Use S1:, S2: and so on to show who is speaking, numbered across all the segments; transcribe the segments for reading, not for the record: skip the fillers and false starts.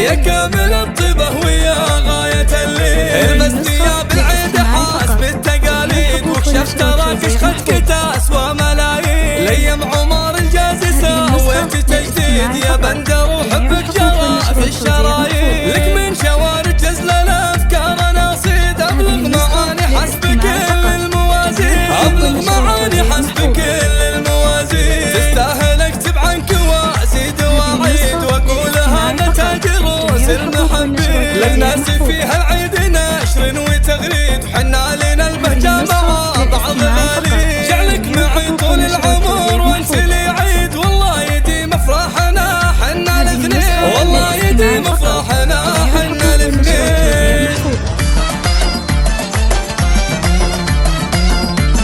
S1: يا كامل الطيبة ويا غاية الليل. البس ثياب العيد حاسب التقاليد وكشف تراك اشخد كتاس وملايين. الايام عمر الجازي سويت تجديد يا بندر وحبك جرى في الشرايين. لك من شوارع جزل الافكار ناصيد ابلغ معاني حسب كل الموازين. ابلغ معاني حسب كل الموازين. تستاهل اكتب عنك وازيد واعيد واقولها نتاج رؤوس المحبين. لك ناس فيها العيد نشر وتغريد حنا لنا البهجة مع بعض غالي. جعلك معي طول العمر وانت لي عيد والله يديم افراحنا حنا الاثنين. والله يديم افراحنا حنا الاثنين.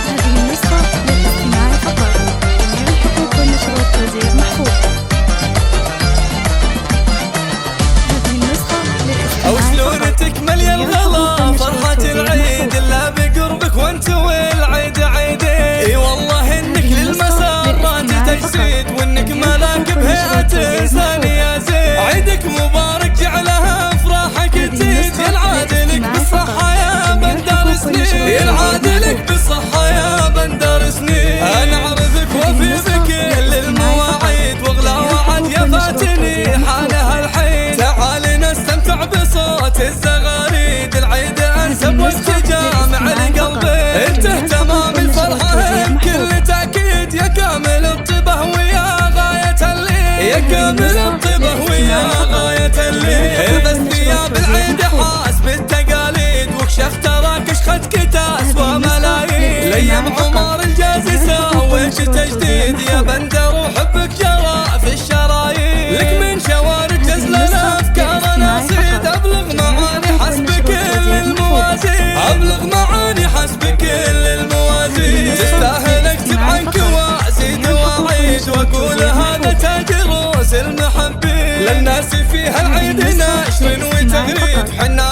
S2: هذه النسخة للاستماع فقط. جميع الحقوق والنشر والتوزيع محفوظ. هذه النسخة للاستماع
S1: او شلون تكمل يا الغلا فرحة العيد الا بقربك وانت والعيد عيدين. اي والله انك للمسارات تجسيد وانك ملاك بهيئة انسان يا زين. عيدك مبارك جعلها افراحك تزيد. ينعاد لك بالصحة يا بندر سنين. ينعاد لك بالصحة يا بندر سنين. انا اعرفك وفي بكل المواعيد واغلى وعد يا فاتني حالها الحين. تعالي نستمتع بصوت الزغاريد. العيد انسب واستجامع القلب. انت تمام الفرحة بكل تأكيد يا كامل الطيبة ويا غاية الليل. يا كامل الطيبة ويا غاية الليل. البس ثياب العيد حاسب التقاليد وكشف تراك اشخد كتاس وملايين. الايام عمر الجازي سويت تجديد يا بندر وحبك جرى في الشرايين. لك من شوارع جزل الافكار ناصيد ابلغ معاني حسب كل الموازين. ابلغ معاني حسب كل الموازين. تستاهل اكتب عنك وازيد واعيد واقول هذا تاج رؤوس المحبين. للناس فيها العيد نشر وتغريد حنا